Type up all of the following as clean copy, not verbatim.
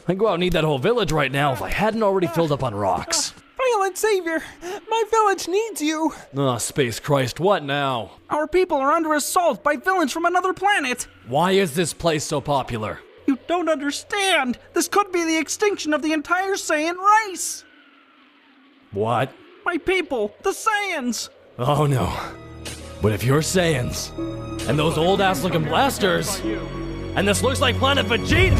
I'd go out and eat that whole village right now if I hadn't already filled up on rocks. Violent Savior, my village needs you. Space Christ, what now? Our people are under assault by villains from another planet. Why is this place so popular? You don't understand. This could be the extinction of the entire Saiyan race. What? My people, the Saiyans. Oh no. But if you're Saiyans, and those old-ass looking blasters, and this looks like Planet Vegeta...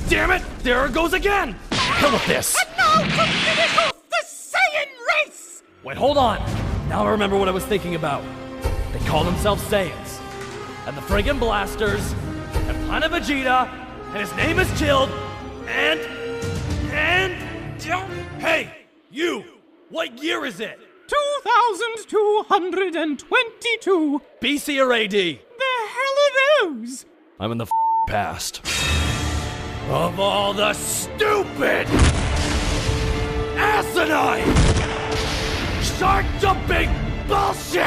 Damn it! There it goes again! Hell with this! And now to finish off the Saiyan race! Wait, hold on! Now I remember what I was thinking about. They call themselves Saiyans. And the friggin' blasters, and Planet Vegeta, and his name is Chilled, and... Hey! You! What year is it? 2222. BC or AD? The hell are those? I'm in the past. Of all the stupid, asinine, shark-jumping bullshit!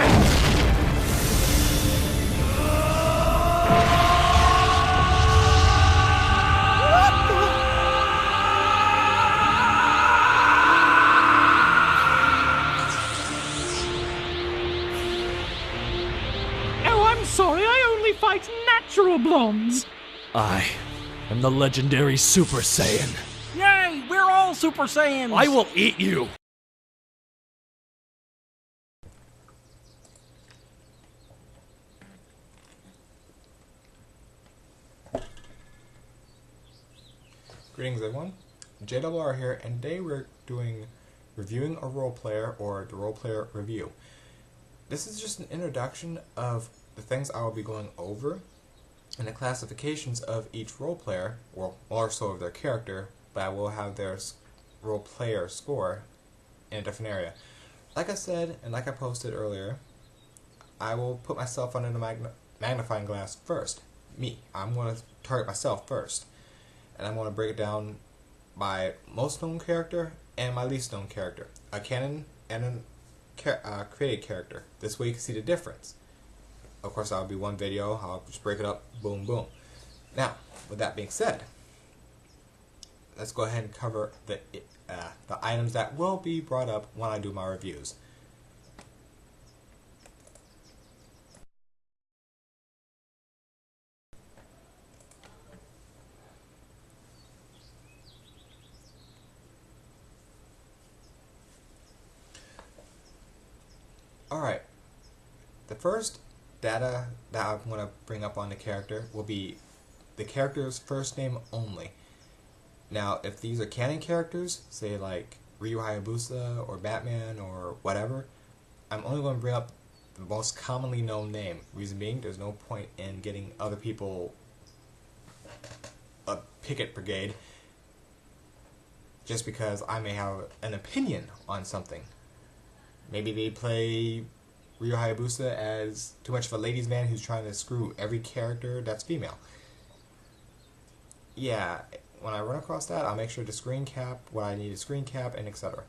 Sorry, I only fight natural blondes. I am the legendary Super Saiyan. Yay, we're all Super Saiyans. I will eat you. Greetings everyone, JRR here, and today we're doing reviewing a role player, or the role player review. This is just an introduction of the things I will be going over and the classifications of each role player, well, more so of their character, but I will have their role player score in a different area. Like I said, and like I posted earlier, I will put myself under the magnifying glass first. Me. I'm going to target myself first. And I'm going to break it down by most known character and my least known character. A canon and a created character. This way you can see the difference. Of course, that'll be one video. I'll just break it up, boom, boom. Now, with that being said, let's go ahead and cover the items that will be brought up when I do my reviews. Alright, the first data that I'm going to bring up on the character will be the character's first name only. Now, if these are canon characters, say like Ryu Hayabusa or Batman or whatever, I'm only going to bring up the most commonly known name. Reason being, there's no point in getting other people a picket brigade just because I may have an opinion on something. Maybe they play Ryu Hayabusa as too much of a ladies' man who's trying to screw every character that's female. Yeah, when I run across that, I'll make sure to screen cap what I need to screen cap, and etc.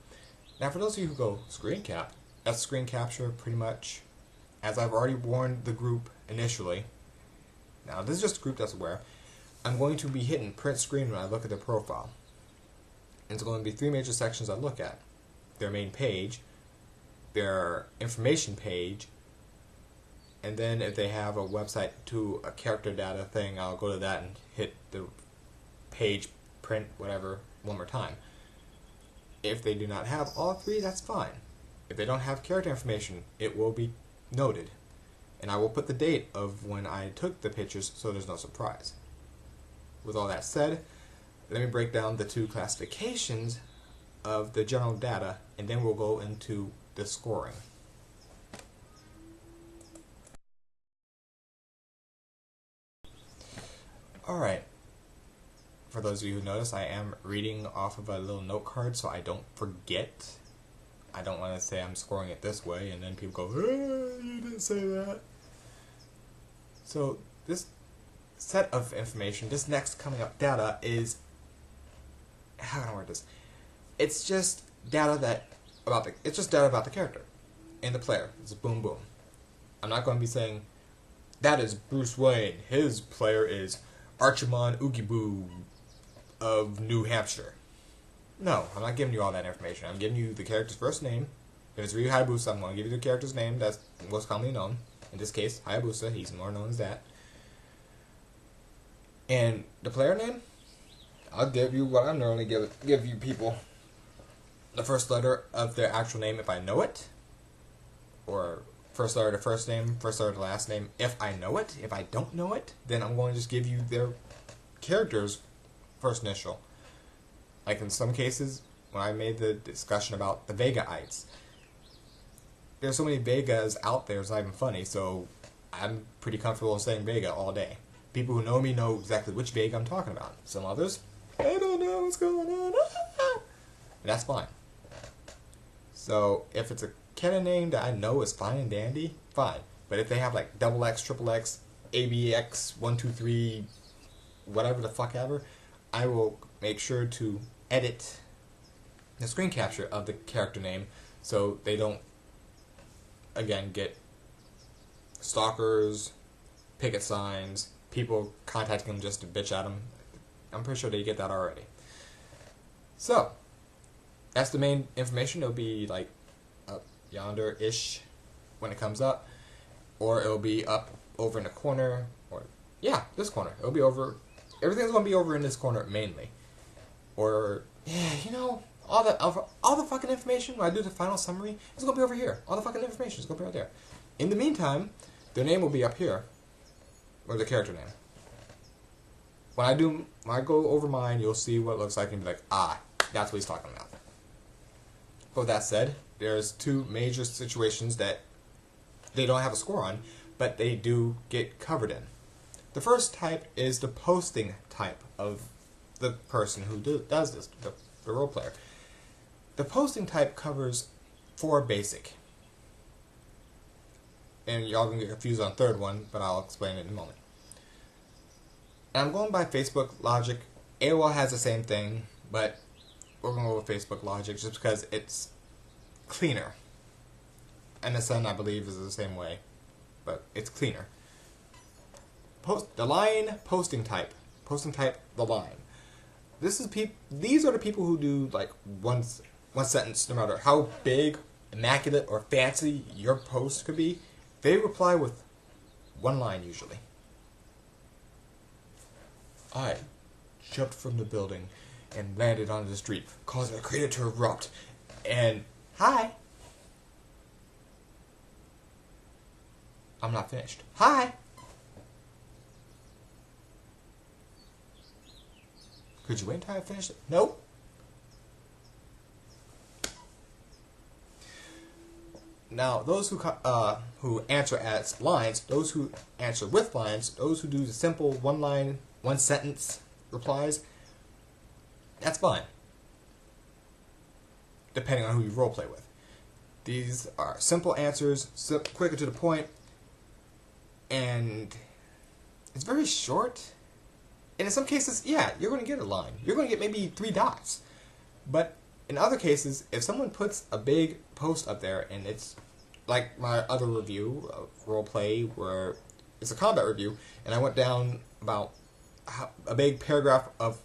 Now, for those of you who go screen cap, that's screen capture pretty much, as I've already warned the group initially. Now, this is just a group that's aware. I'm going to be hitting print screen when I look at their profile. And it's going to be three major sections I look at. Their main page, their information page, and then if they have a website to a character data thing, I'll go to that and hit the page, print, whatever, one more time. If they do not have all three, that's fine. If they don't have character information, it will be noted. And I will put the date of when I took the pictures so there's no surprise. With all that said, let me break down the two classifications of the general data, and then we'll go into the scoring. Alright, for those of you who notice, I am reading off of a little note card so I don't forget. I don't want to say I'm scoring it this way and then people go, you didn't say that. So this set of information, this next coming up data is, how can I word this? It's just data about the character and the player. It's boom boom. I'm not going to be saying that is Bruce Wayne. His player is Archimon Oogie Boo of New Hampshire. No, I'm not giving you all that information. I'm giving you the character's first name. If it's Ryu Hayabusa, I'm going to give you the character's name that's most commonly known. In this case, Hayabusa. He's more known as that. And the player name, I'll give you what I normally give you people. The first letter of their actual name if I know it. Or first letter of the first name, first letter of the last name if I know it. If I don't know it, then I'm going to just give you their character's first initial. Like in some cases, when I made the discussion about the Vegaites, there's so many Vegas out there, it's not even funny, so I'm pretty comfortable saying Vega all day. People who know me know exactly which Vega I'm talking about. Some others, I don't know what's going on. And that's fine. So if it's a canon name that I know is fine and dandy, fine. But if they have like double X, triple X, ABX, 123, whatever the fuck ever, I will make sure to edit the screen capture of the character name so they don't, again, get stalkers, picket signs, people contacting them just to bitch at them. I'm pretty sure they get that already. So, that's the main information. It'll be like up yonder-ish when it comes up, or it'll be up over in the corner, or, yeah, this corner. It'll be over, everything's going to be over in this corner mainly. Or, yeah, you know, all the fucking information, when I do the final summary, it's going to be over here. All the fucking information is going to be right there. In the meantime, their name will be up here, or the character name. When I go over mine, you'll see what it looks like and be like, ah, that's what he's talking about. But with that said, there's two major situations that they don't have a score on, but they do get covered in. The first type is the posting type of the person who does this, the role player. The posting type covers 4 basic. And y'all can get confused on the third one, but I'll explain it in a moment. And I'm going by Facebook logic. AOL has the same thing, but we're going to go with Facebook logic just because it's cleaner. MSN, I believe, is the same way, but it's cleaner. The line posting type. Posting type, the line. These are the people who do like one sentence, no matter how big, immaculate, or fancy your post could be. They reply with one line usually. I jumped from the building and landed on the street, causing a crater to erupt. And hi. I'm not finished. Hi. Could you wait until I finish it? Nope. Now, those who answer as lines, those who answer with lines, those who do the simple one-line, one-sentence replies, that's fine, depending on who you roleplay with. These are simple answers, quicker to the point, and it's very short. And in some cases, yeah, you're going to get a line. You're going to get maybe 3 dots. But in other cases, if someone puts a big post up there, and it's like my other review of roleplay, where it's a combat review, and I went down about a big paragraph of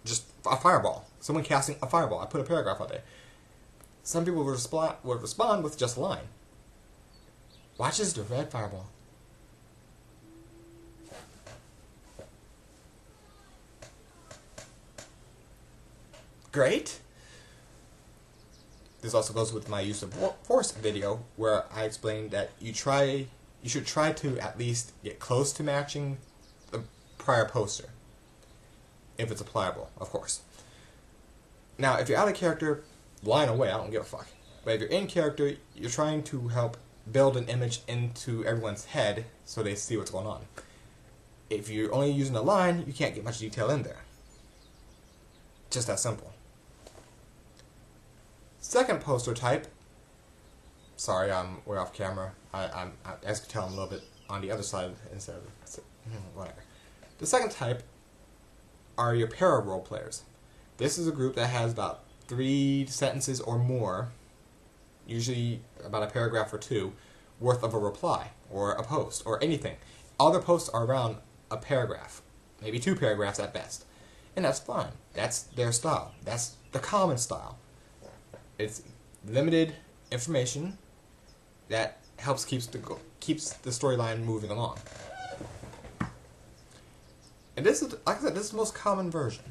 just a fireball. Someone casting a fireball. I put a paragraph out there. Some people would respond with just a line. Watches the red fireball. Great. This also goes with my use of force video, where I explained that you should try to at least get close to matching the prior poster, if it's applicable, of course. Now, if you're out of character, line away, I don't give a fuck. But if you're in character, you're trying to help build an image into everyone's head so they see what's going on. If you're only using a line, you can't get much detail in there. Just that simple. Second poster type. Sorry, I'm way off camera. As you can tell, I'm a little bit on the other side instead of whatever. The second type are your para role players. This is a group that has about 3 sentences or more, usually about a paragraph or 2, worth of a reply or a post or anything. All their posts are around a paragraph, maybe 2 paragraphs at best. And that's fine. That's their style. That's the common style. It's limited information that helps keeps the storyline moving along. And this is, like I said, this is the most common version.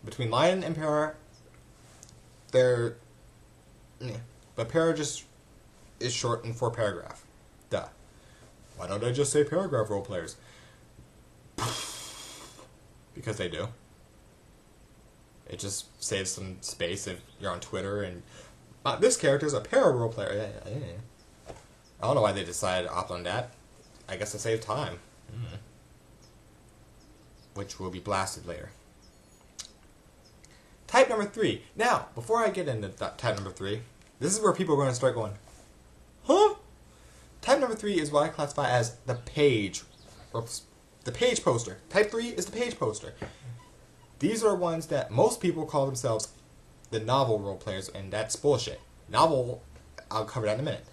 Between Lion and Para, they're... Yeah. But Para just is shortened for paragraph. Duh. Why don't I just say paragraph roleplayers? Because they do. It just saves some space if you're on Twitter and... this character's a para roleplayer. I don't know why they decided to opt on that. I guess to save time. Which will be blasted later. Type number 3. Now, before I get into type number 3, this is where people are going to start going, huh? Type number 3 is what I classify as the page. Oops. The page poster. Type 3 is the page poster. These are ones that most people call themselves the novel role players, and that's bullshit. Novel, I'll cover that in a minute.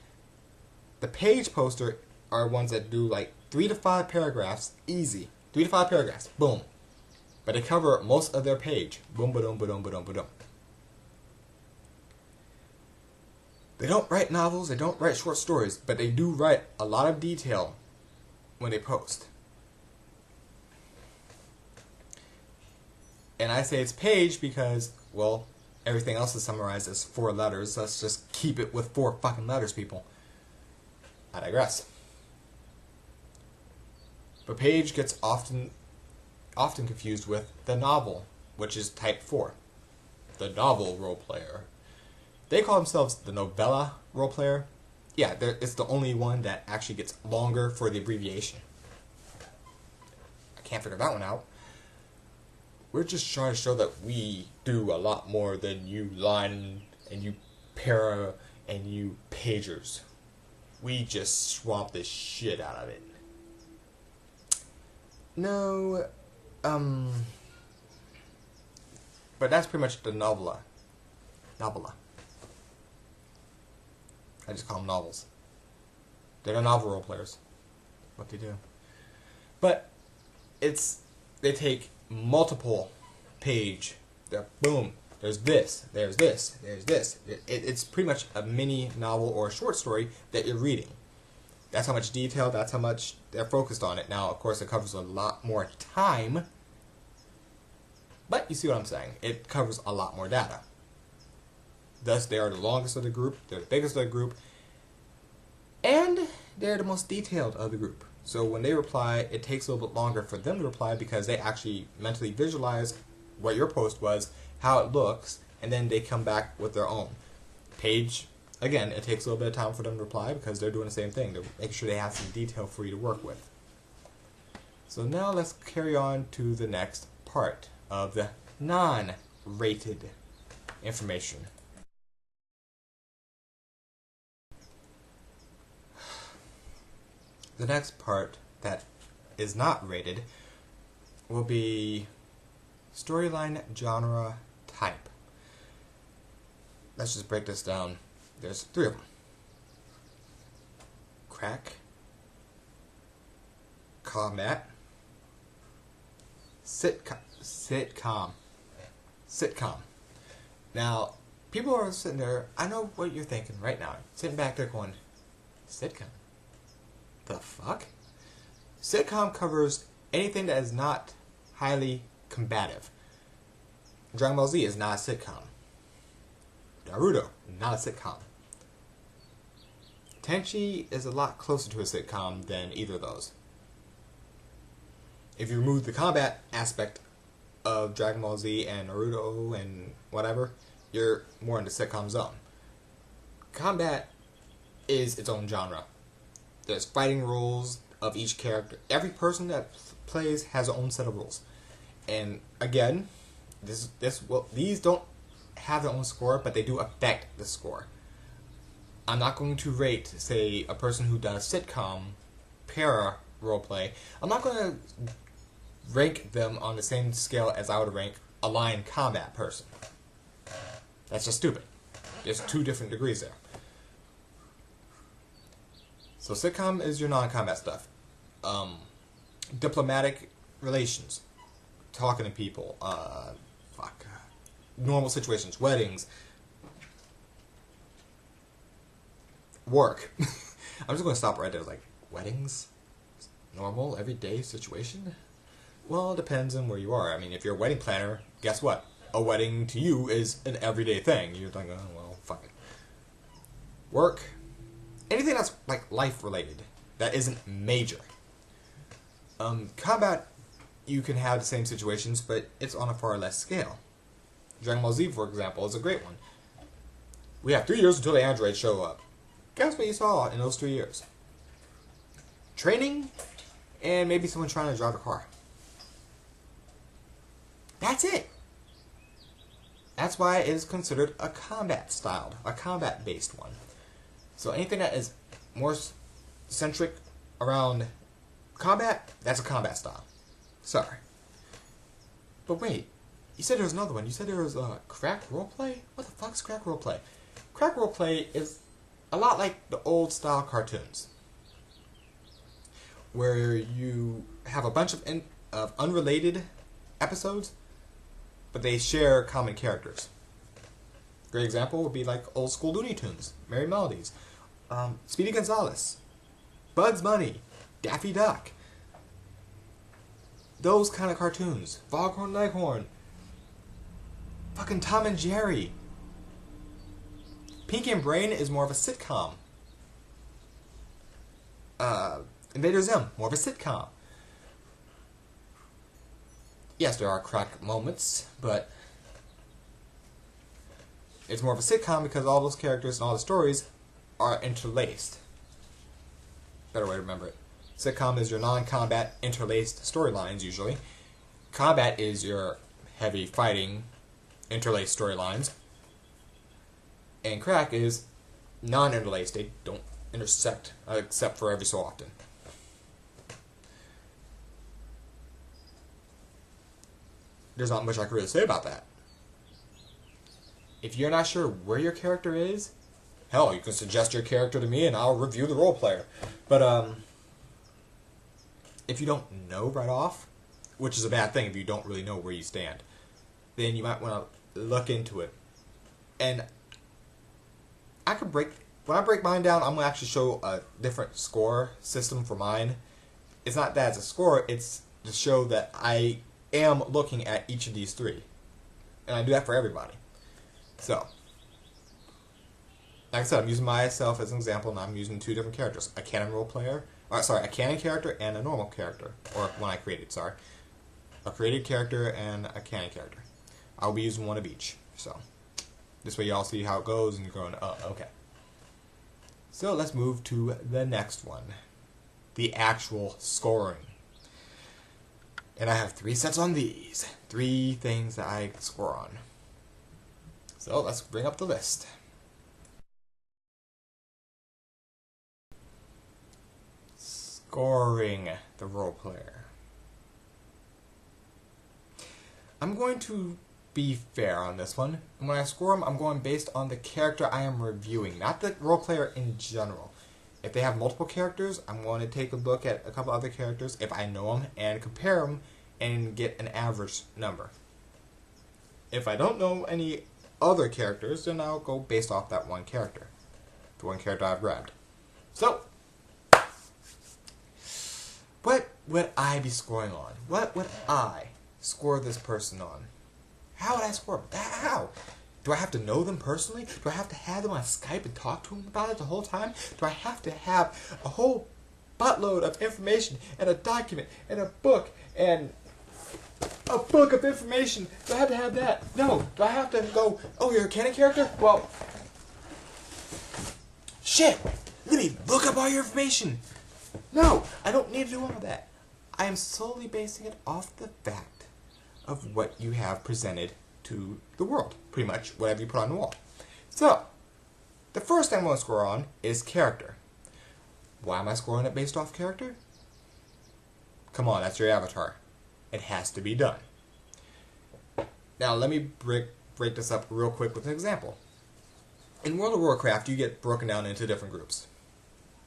The page poster are ones that do like 3 to 5 paragraphs, easy. 3 to 5 paragraphs, boom. But they cover most of their page. Boom, ba-dum, ba-dum, ba-dum, ba-dum. They don't write novels, they don't write short stories, but they do write a lot of detail when they post. And I say it's page because, well, everything else is summarized as 4 letters. Let's just keep it with 4 fucking letters, people. I digress. But page gets often confused with the novel, which is type 4. The novel role player. They call themselves the novella role player. Yeah, it's the only one that actually gets longer for the abbreviation. I can't figure that one out. We're just trying to show that we do a lot more than you line and you para and you pagers. We just swamp the shit out of it. No, but that's pretty much the novella. Novella. I just call them novels. They're the novel role players. What they do. But they take multiple page. Boom. There's this. There's this. There's this. It's pretty much a mini novel or a short story that you're reading. That's how much detail. That's how much they're focused on it. Now, of course, it covers a lot more time. But you see what I'm saying. It covers a lot more data. Thus, they are the longest of the group. They're the biggest of the group. And they're the most detailed of the group. So when they reply, it takes a little bit longer for them to reply because they actually mentally visualize what your post was, how it looks, and then they come back with their own. Page, again, it takes a little bit of time for them to reply because they're doing the same thing. They're making sure they have some detail for you to work with. So now let's carry on to the next part of the non-rated information. The next part that is not rated will be storyline genre type. Let's just break this down. There's 3 of them. Crack, combat, sitcom. Now, people are sitting there, I know what you're thinking right now. Sitting back there going, sitcom? The fuck? Sitcom covers anything that is not highly combative. Dragon Ball Z is not a sitcom. Naruto, not a sitcom. Tenchi is a lot closer to a sitcom than either of those. If you remove the combat aspect of Dragon Ball Z and Naruto and whatever, you're more in the sitcom zone. Combat is its own genre. There's fighting rules of each character. Every person that plays has their own set of rules. And again, these don't have their own score, but they do affect the score. I'm not going to rate, say, a person who does sitcom, para roleplay. I'm not going to rank them on the same scale as I would rank a line combat person. That's just stupid. There's 2 different degrees there. So sitcom is your non-combat stuff. Diplomatic relations. talking to people, normal situations, weddings, work. I'm just going to stop right there. Like, weddings? Normal, everyday situation? Well, it depends on where you are. I mean, if you're a wedding planner, guess what? A wedding to you is an everyday thing. You're like, oh, well, fuck it. Work. Anything that's, like, life-related. That isn't major. Combat, you can have the same situations, but it's on a far less scale. Dragon Ball Z, for example, is a great one. We have 3 years until the androids show up. Guess what you saw in those 3 years? Training, and maybe someone trying to drive a car. That's it. That's why it is considered a combat-styled, a combat-based one. So anything that is more centric around combat, that's a combat style. Sorry. But wait, you said there was another one. You said there was crack roleplay? What the fuck's crack roleplay? Crack roleplay is a lot like the old style cartoons, where you have a bunch of unrelated episodes, but they share common characters. Great example would be like old school Looney Tunes, Merry Melodies, Speedy Gonzales, Bugs Bunny, Daffy Duck. Those kind of cartoons. Foghorn Leghorn. Fucking Tom and Jerry. Pinky and Brain is more of a sitcom. Invader Zim, more of a sitcom. Yes, there are crack moments, but it's more of a sitcom because all those characters and all the stories are interlaced. Better way to remember it. Sitcom is your non-combat interlaced storylines, usually. Combat is your heavy fighting interlaced storylines. And crack is non-interlaced. They don't intersect, except for every so often. There's not much I can really say about that. If you're not sure where your character is, hell, you can suggest your character to me and I'll review the role player. But, if you don't know right off, which is a bad thing if you don't really know where you stand, then you might want to look into it. And when I break mine down, I'm going to actually show a different score system for mine. It's not that it's a score, it's to show that I am looking at each of these three. And I do that for everybody. So, like I said, I'm using myself as an example, and I'm using 2 different characters. A canon role player, a canon character and a normal character. Or one I created, sorry. A created character and a canon character. I'll be using one of each. So, this way y'all see how it goes and you're going, oh, okay. So, let's move to the next one. The actual scoring. And I have 3 sets on these. 3 things that I score on. So, let's bring up the list. Scoring the role player. I'm going to be fair on this one. And when I score them, I'm going based on the character I am reviewing, not the role player in general. If they have multiple characters, I'm going to take a look at a couple other characters if I know them and compare them and get an average number. If I don't know any other characters, then I'll go based off that one character. The one character I've grabbed. So, what would I be scoring on? What would I score this person on? How would I score them? How? Do I have to know them personally? Do I have to have them on Skype and talk to them about it the whole time? Do I have to have a whole buttload of information and a document and a book and a book of information? Do I have to have that? No. Do I have to go, oh, you're a canon character? Well, shit. Let me look up all your information. No, I don't need to do all of that. I am solely basing it off the fact of what you have presented to the world. Pretty much whatever you put on the wall. So, the first thing I'm going to score on is character. Why am I scoring it based off character? Come on, that's your avatar. It has to be done. Now, let me break this up real quick with an example. In World of Warcraft, you get broken down into different groups.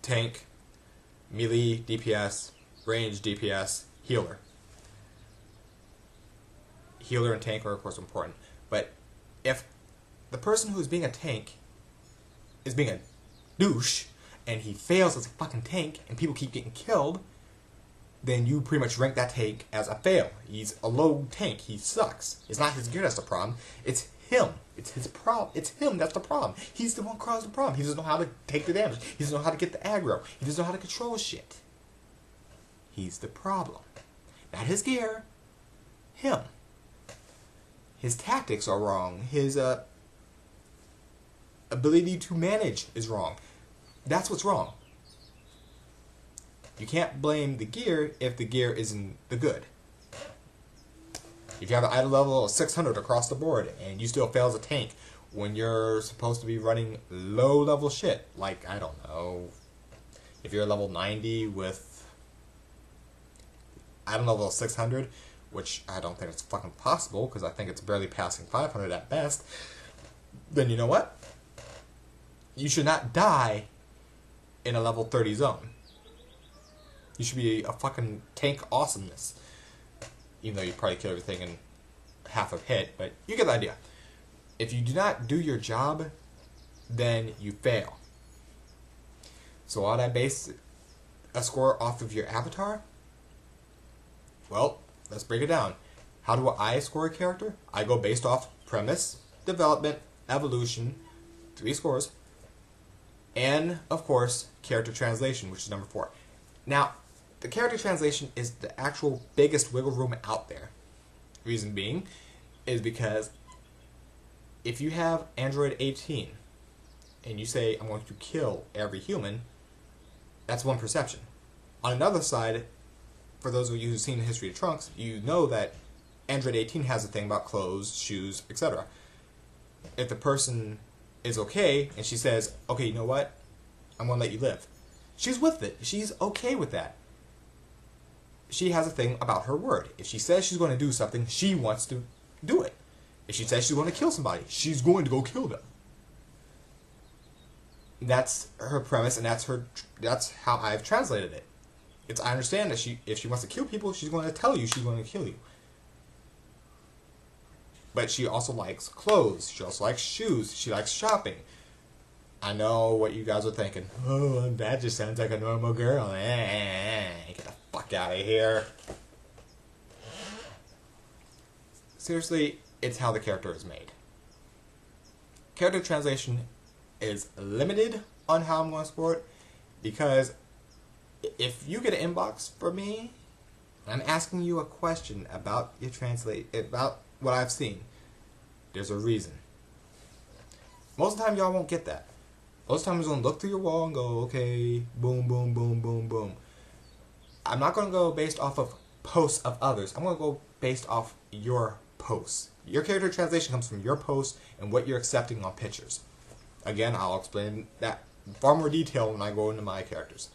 Tank, melee, DPS, range, DPS, healer. healer and tank are of course important, but if the person who's being a tank is being a douche, and he fails as a fucking tank, and people keep getting killed, then you pretty much rank that tank as a fail. He's a low tank. He sucks. It's not his gear that's the problem. It's him. It's his problem. It's him that's the problem. He's the one who caused the problem. He doesn't know how to take the damage. He doesn't know how to get the aggro. He doesn't know how to control shit. He's the problem. Not his gear. Him. His tactics are wrong. His ability to manage is wrong. That's what's wrong. You can't blame the gear if the gear isn't the good. If you have an idle level of 600 across the board and you still fail as a tank when you're supposed to be running low level shit, like, I don't know, if you're level 90 with idle level of 600, which I don't think it's fucking possible because I think it's barely passing 500 at best, then you know what? You should not die in a level 30 zone. You should be a fucking tank awesomeness. Even though you probably kill everything in half a hit, but you get the idea. If you do not do your job, then you fail. So ought I base a score off of your avatar? Well, let's break it down. How do I score a character? I go based off premise, development, evolution, 3 scores, and, of course, character translation, which is number 4. Now, the character translation is the actual biggest wiggle room out there. Reason being is because if you have Android 18 and you say, I'm going to kill every human, that's one perception. On another side, for those of you who've seen the history of Trunks, you know that Android 18 has a thing about clothes, shoes, etc. If the person is okay and she says, okay, you know what? I'm going to let you live. She's with it. She's okay with that. She has a thing about her word. If she says she's going to do something, she wants to do it. If she says she's going to kill somebody, she's going to go kill them. That's her premise, and that's how I've translated it. I understand that if she wants to kill people, she's going to tell you she's going to kill you. But she also likes clothes. She also likes shoes. She likes shopping. I know what you guys are thinking. Oh, that just sounds like a normal girl. Get the fuck out of here. Seriously, it's how the character is made. Character translation is limited on how I'm going to score it, because if you get an inbox for me, I'm asking you a question about about what I've seen, there's a reason. Most of the time, y'all won't get that. Most of the time, I'm just going to look through your wall and go, okay, boom, boom, boom, boom, boom. I'm not going to go based off of posts of others. I'm going to go based off your posts. Your character translation comes from your posts and what you're accepting on pictures. Again, I'll explain that in far more detail when I go into my characters.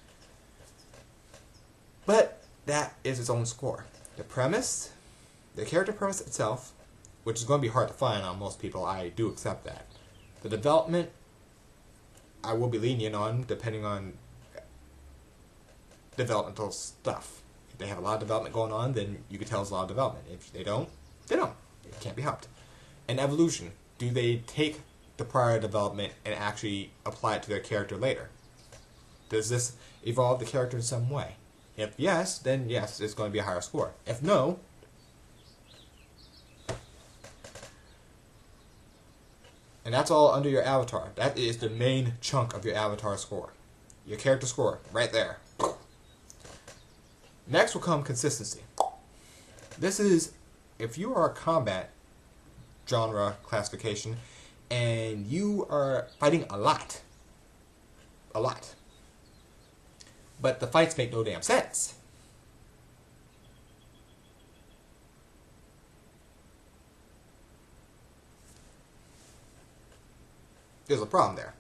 But that is its own score. The premise, the character premise itself, which is going to be hard to find on most people, I do accept that. The development, I will be lenient on, depending on developmental stuff. If they have a lot of development going on, then you can tell it's a lot of development. If they don't, they don't. It can't be helped. And evolution, do they take the prior development and actually apply it to their character later? Does this evolve the character in some way? If yes, then yes, it's going to be a higher score. If no, and that's all under your avatar. That is the main chunk of your avatar score. Your character score, right there. Next will come consistency. This is, if you are a combat genre classification, and you are fighting a lot, but the fights make no damn sense. There's a problem there.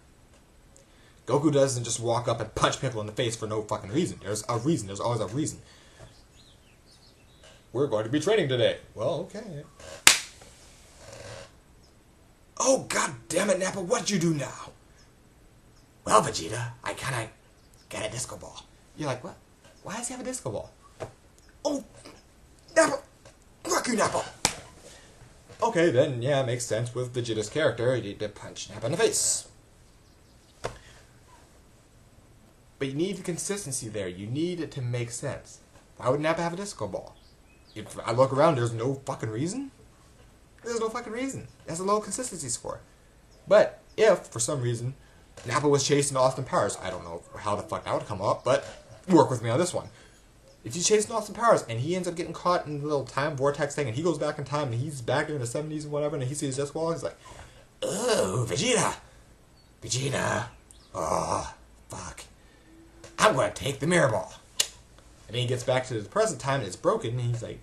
Goku doesn't just walk up and punch Piccolo in the face for no fucking reason. There's a reason. There's always a reason. We're going to be training today. Well, okay. Oh, god damn it, Nappa, what'd you do now? Well, Vegeta, I kinda got a disco ball. You're like, what? Why does he have a disco ball? Oh, Nappa! Fuck you, Nappa! Okay, then, yeah, it makes sense with Vegeta's character. You need to punch Nappa in the face. But you need the consistency there. You need it to make sense. Why would Nappa have a disco ball? If I look around, there's no fucking reason. There's no fucking reason. That's a low consistency score. But if, for some reason, Nappa was chasing Austin Powers, I don't know how the fuck that would come up, but work with me on this one. If he's chasing Austin Powers and he ends up getting caught in the little time vortex thing and he goes back in time and he's back in the 70s and whatever and he sees this wall, he's like, oh, Vegeta. Vegeta. Oh, fuck. I'm going to take the mirror ball. And then he gets back to the present time and it's broken and he's like,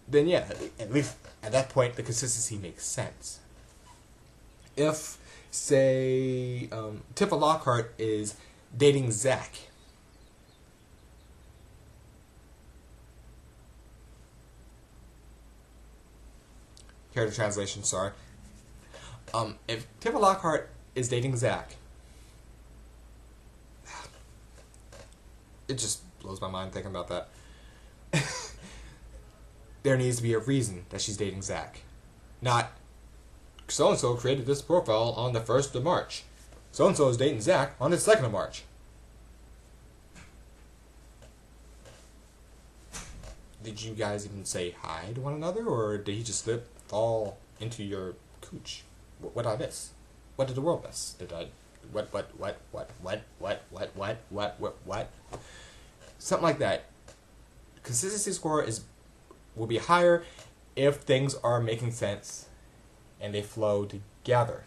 then yeah, at least at that point the consistency makes sense. If, say, Tifa Lockhart is dating Zack, character translation, sorry. If Tifa Lockhart is dating Zack, it just blows my mind thinking about that. There needs to be a reason that she's dating Zack. Not, so-and-so created this profile on the 1st of March. So-and-so is dating Zack on the 2nd of March. Did you guys even say hi to one another, or did he just fall into your cooch? What did I miss? What did the world miss? Did I... What? Something like that. Consistency score will be higher if things are making sense and they flow together.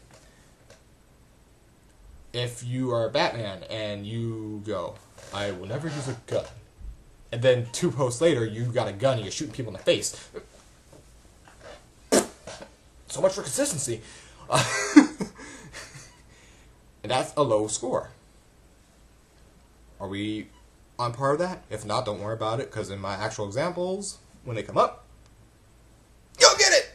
If you are Batman and you go, I will never use a gun, and then 2 posts later you got a gun and you're shooting people in the face. So much for consistency. And that's a low score. Are we on par with that? If not, don't worry about it, because in my actual examples, when they come up, you'll get it!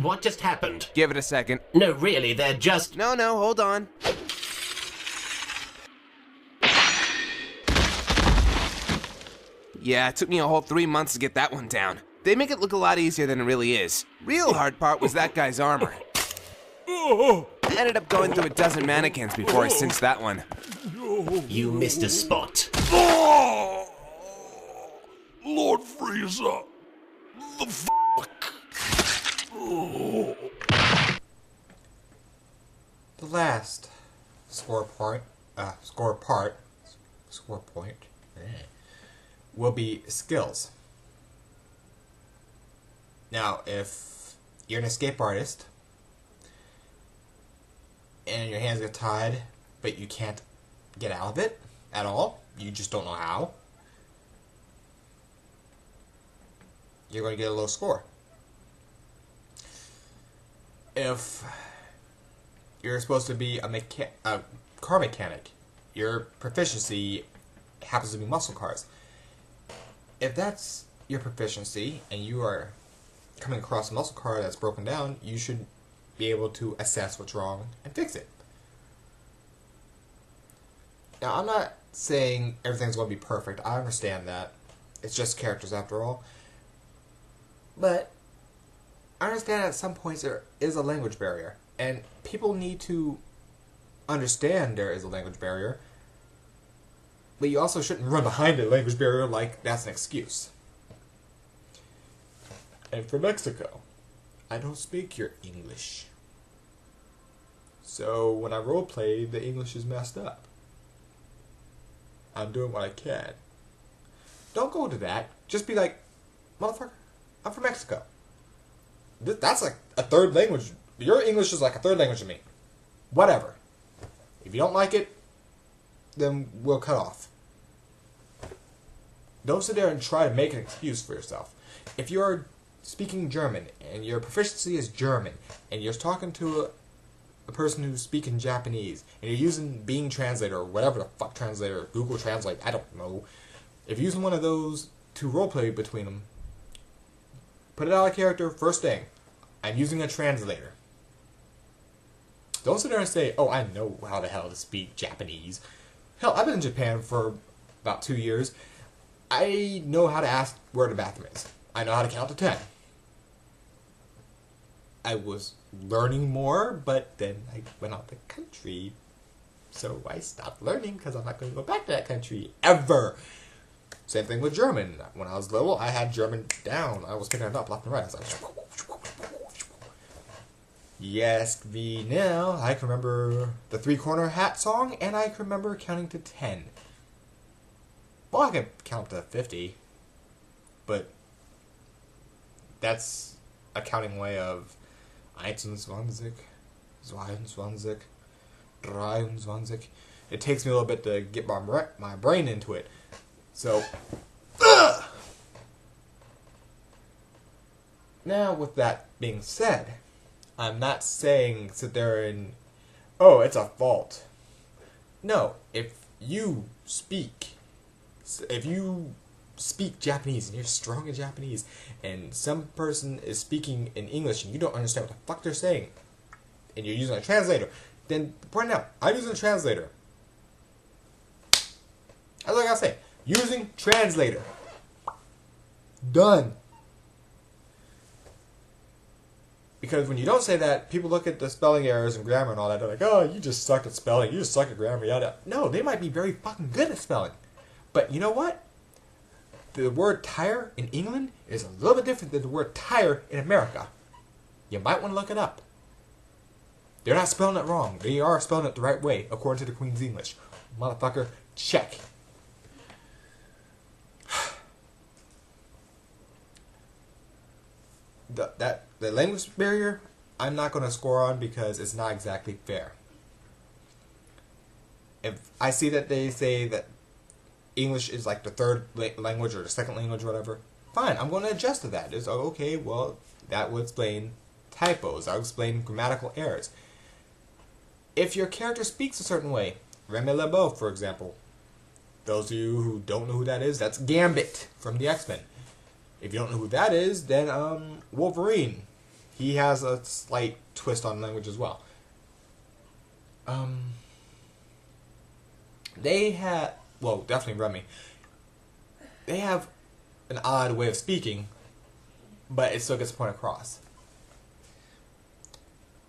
What just happened? Give it a second. No, really, they're just... No, hold on. Yeah, it took me a whole 3 months to get that one down. They make it look a lot easier than it really is. Real hard part was that guy's armor. I ended up going through a dozen mannequins before I cinched that one. You missed a spot. Lord Frieza. The fuck? The last score point will be skills. Now, if you're an escape artist and your hands get tied, but you can't get out of it at all, you just don't know how, you're going to get a low score. If you're supposed to be a car mechanic, your proficiency happens to be muscle cars. If that's your proficiency and you are coming across a muscle car that's broken down, you should be able to assess what's wrong and fix it. Now, I'm not saying everything's going to be perfect. I understand that. It's just characters after all. But I understand at some points there is a language barrier. And people need to understand there is a language barrier. But you also shouldn't run behind a language barrier like that's an excuse. And for Mexico, I don't speak your English. So when I roleplay, the English is messed up. I'm doing what I can. Don't go to that. Just be like, motherfucker, I'm from Mexico. That's like a third language. Your English is like a third language to me. Whatever. If you don't like it, then we'll cut off. Don't sit there and try to make an excuse for yourself. If you're speaking German and your proficiency is German and you're talking to a person who's speaking Japanese and you're using Bing Translator or whatever the fuck translator, Google Translate, I don't know. If you're using one of those to roleplay between them, put it out of character first thing. I'm using a translator. Don't sit there and say, oh, I know how the hell to speak Japanese. Hell, I've been in Japan for about 2 years. I know how to ask where the bathroom is. I know how to count to 10. I was learning more, but then I went out the country. So I stopped learning because I'm not going to go back to that country ever. Same thing with German. When I was little, I had German down. I was picking it up left and right. I was like, yes, me now. I can remember the three-corner hat song, and I can remember counting to 10. Well, I can count to 50, but that's a counting way of 21, 22, 23. It takes me a little bit to get my brain into it. So, now with that being said, I'm not saying sit there and, oh, it's a fault. No, if you speak Japanese and you're strong in Japanese and some person is speaking in English and you don't understand what the fuck they're saying and you're using a translator, then point out, I'm using a translator. That's all I gotta say. Using translator. Done. Because when you don't say that, people look at the spelling errors and grammar and all that. They're like, oh, you just suck at spelling. You just suck at grammar. Yada. No, they might be very fucking good at spelling. But you know what? The word tire in England is a little bit different than the word tire in America. You might want to look it up. They're not spelling it wrong. They are spelling it the right way, according to the Queen's English. Motherfucker, check. The language barrier, I'm not going to score on because it's not exactly fair. If I see that they say that English is like the third language or the second language or whatever, fine, I'm going to adjust to that. It's okay, well, that would explain typos. That would explain grammatical errors. If your character speaks a certain way, Remy LeBeau, for example, those of you who don't know who that is, that's Gambit from the X-Men. If you don't know who that is, then Wolverine. He has a slight twist on language as well. They had, well, definitely Remy. They have an odd way of speaking, but it still gets the point across.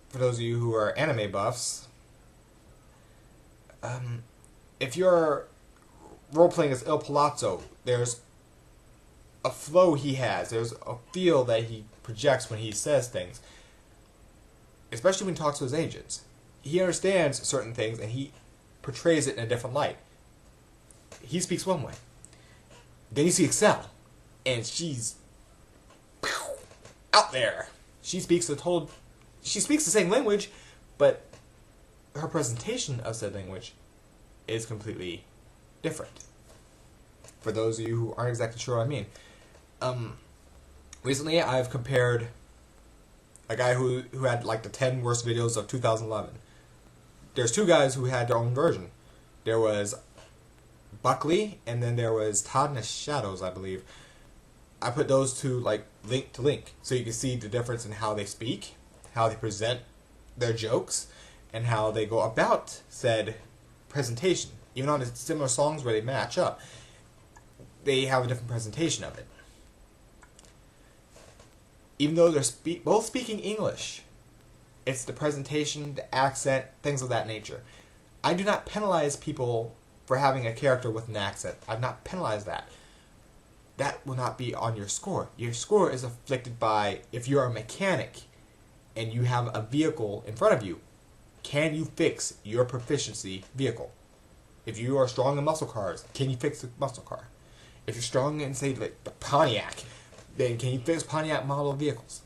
For those of you who are anime buffs, if you're role-playing as Il Palazzo, there's a flow he has. There's a feel that he projects when he says things. Especially when he talks to his agents. He understands certain things and he portrays it in a different light. He speaks one way. Then you see Excel. And she's out there. She speaks the same language, but her presentation of said language is completely different. For those of you who aren't exactly sure what I mean. Recently I've compared a guy who had like the 10 worst videos of 2011. There's two guys who had their own version. There was Buckley and then there was Todd in the Shadows, I believe. I put those two like link to link so you can see the difference in how they speak, how they present their jokes, and how they go about said presentation. Even on similar songs where they match up, they have a different presentation of it. Even though they're both speaking English, it's the presentation, the accent, things of that nature. I do not penalize people for having a character with an accent. I've not penalized that. That will not be on your score. Your score is afflicted by if you're a mechanic and you have a vehicle in front of you, can you fix your proficiency vehicle? If you are strong in muscle cars, can you fix the muscle car? If you're strong in, say, like the Pontiac, then can you fix Pontiac model vehicles?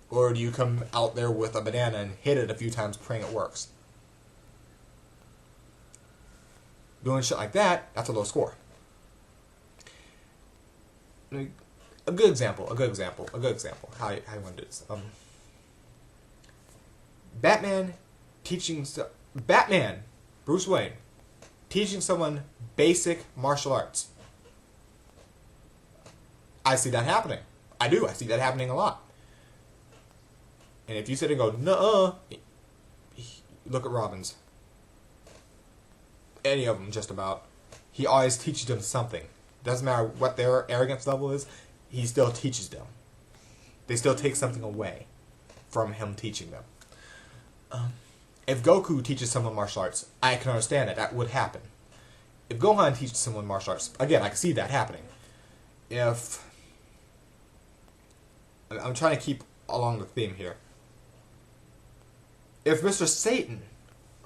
Or do you come out there with a banana and hit it a few times praying it works? Doing shit like that, that's a low score. A good example. How you want to do this? Batman, Bruce Wayne, teaching someone basic martial arts. I see that happening. I do. I see that happening a lot. And if you sit and go, nuh-uh, Look at Robbins. Any of them, just about. He always teaches them something. Doesn't matter what their arrogance level is, he still teaches them. They still take something away from him teaching them. If Goku teaches someone martial arts, I can understand that. That would happen. If Gohan teaches someone martial arts, again, I can see that happening. If... I'm trying to keep along the theme here. If Mr. Satan,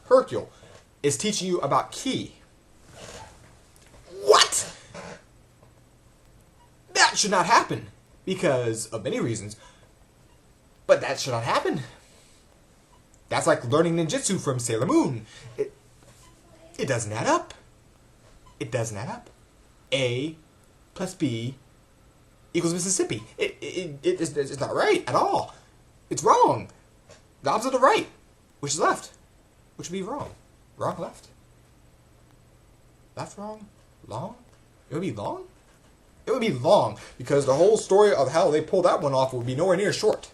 Hercule, is teaching you about ki, what? That should not happen. Because of many reasons. But that should not happen. That's like learning ninjutsu from Sailor Moon. It doesn't add up. It doesn't add up. A plus B equals Mississippi. It's not right at all. It's wrong. The opposite of right, which is left, which would be wrong. Wrong, left. Left, wrong, long. It would be long. It would be long because the whole story of how they pulled that one off would be nowhere near short.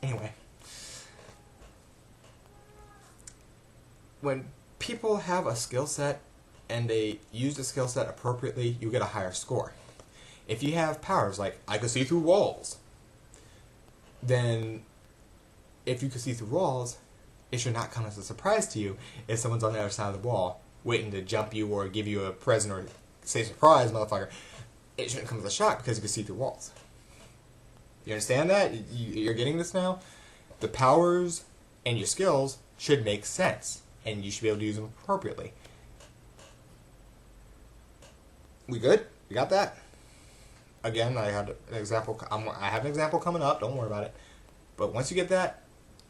Anyway, when people have a skill set and they use the skill set appropriately, you get a higher score. If you have powers like, I can see through walls, then if you can see through walls, it should not come as a surprise to you if someone's on the other side of the wall waiting to jump you or give you a present or say surprise, motherfucker. It shouldn't come as a shock because you can see through walls. You understand that? You're getting this now? The powers and your skills should make sense, and you should be able to use them appropriately. We good? We got that? Again, I had an example. I have an example coming up. Don't worry about it. But once you get that,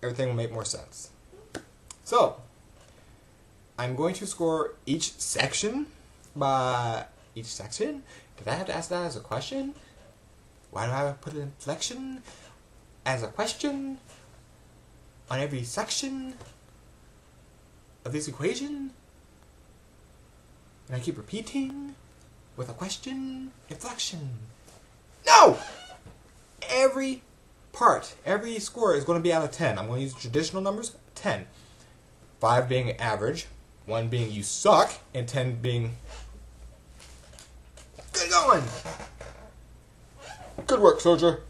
everything will make more sense. So, I'm going to score each section by each section. Did I have to ask that as a question? Why do I put an inflection as a question on every section of this equation? And I keep repeating with a question, inflection. No! Every part, every score is going to be out of 10. I'm going to use traditional numbers, 10. 5 being average, 1 being you suck, and 10 being good going. Good work, soldier.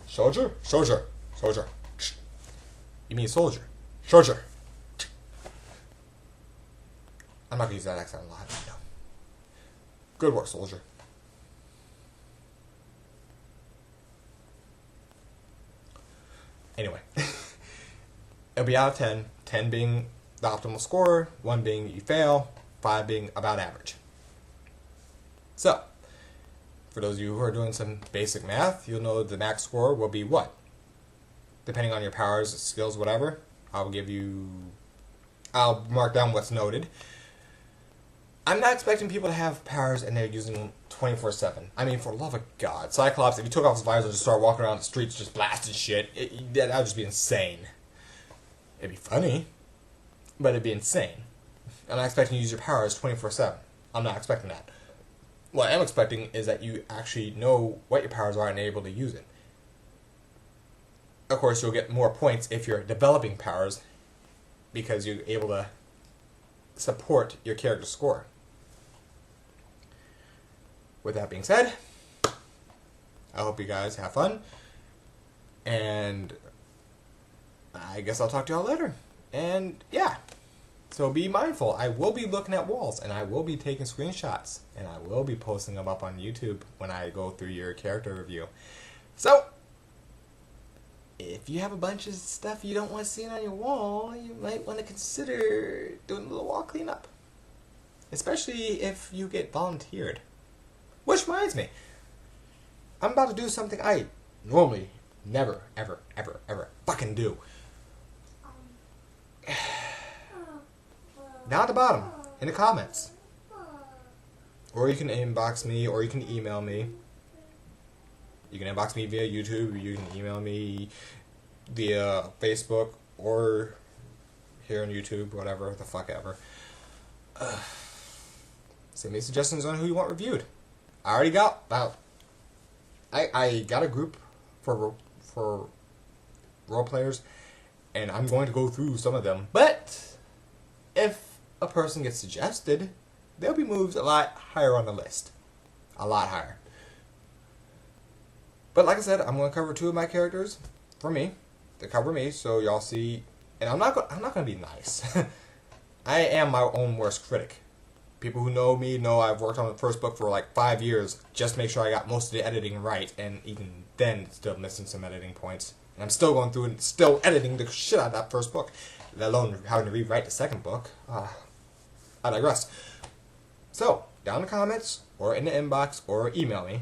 Soldier? Soldier. Soldier. You mean soldier. Soldier. I'm not going to use that accent a lot. No. Good work, soldier. Anyway. It'll be out of 10. 10 being the optimal score. 1 being you fail. 5 being about average. So, for those of you who are doing some basic math, you'll know the max score will be what? Depending on your powers, skills, whatever. I'll mark down what's noted. I'm not expecting people to have powers and they're using them 24/7. I mean, for the love of God. Cyclops, if he took off his visor and just started walking around the streets just blasting shit, that would just be insane. It'd be funny, but it'd be insane. I'm not expecting you to use your powers 24/7. I'm not expecting that. What I am expecting is that you actually know what your powers are and are able to use it. Of course, you'll get more points if you're developing powers because you're able to support your character's score. With that being said, I hope you guys have fun, and I guess I'll talk to y'all later. And yeah, so be mindful. I will be looking at walls, and I will be taking screenshots, and I will be posting them up on YouTube when I go through your character review. So, if you have a bunch of stuff you don't want to see on your wall, you might want to consider doing a little wall cleanup. Especially if you get volunteered. Which reminds me, I'm about to do something I normally never, ever, ever, ever fucking do. Down at the bottom, in the comments. Or you can inbox me, or you can email me. You can inbox me via YouTube, you can email me via Facebook, or here on YouTube, whatever the fuck ever. Send me suggestions on who you want reviewed. I already got about... I got a group for role players, and I'm going to go through some of them. But if a person gets suggested, they'll be moved a lot higher on the list. A lot higher. But like I said, I'm going to cover 2 of my characters for me. To cover me, so y'all see. And I'm not going to be nice. I am my own worst critic. People who know me know I've worked on the first book for like 5 years. Just make sure I got most of the editing right, and even then, still missing some editing points. And I'm still going through and still editing the shit out of that first book, let alone having to rewrite the second book. I digress. So, down in the comments, or in the inbox, or email me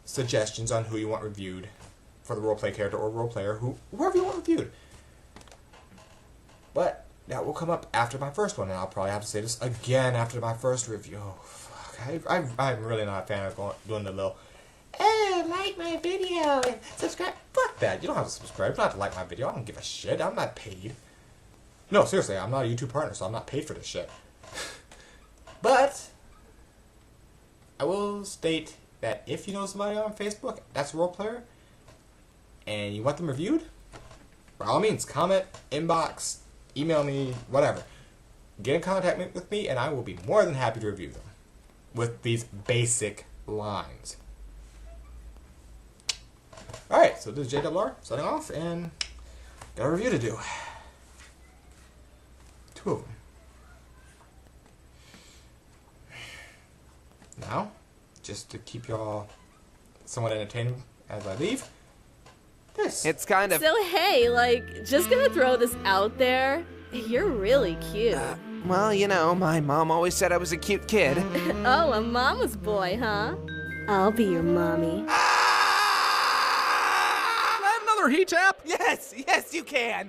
suggestions on who you want reviewed for the roleplay character or role player, whoever you want reviewed. But that will come up after my first one, and I'll probably have to say this again after my first review. Oh, fuck. I'm really not a fan of doing the little, hey, like my video and subscribe. Fuck that. You don't have to subscribe. You don't have to like my video. I don't give a shit. I'm not paid. No, seriously, I'm not a YouTube partner, so I'm not paid for this shit. But I will state that if you know somebody on Facebook that's a role player and you want them reviewed, by all means, comment, inbox, email me, whatever. Get in contact with me and I will be more than happy to review them with these basic lines. Alright, so this is JWR signing off, and got a review to do. 2 of them. Now, just to keep y'all somewhat entertained as I leave, this. It's kind of... So hey, like, just gonna throw this out there. You're really cute. Well, you know, my mom always said I was a cute kid. Oh, a mama's boy, huh? I'll be your mommy. Can I have another heat tap? Yes, you can.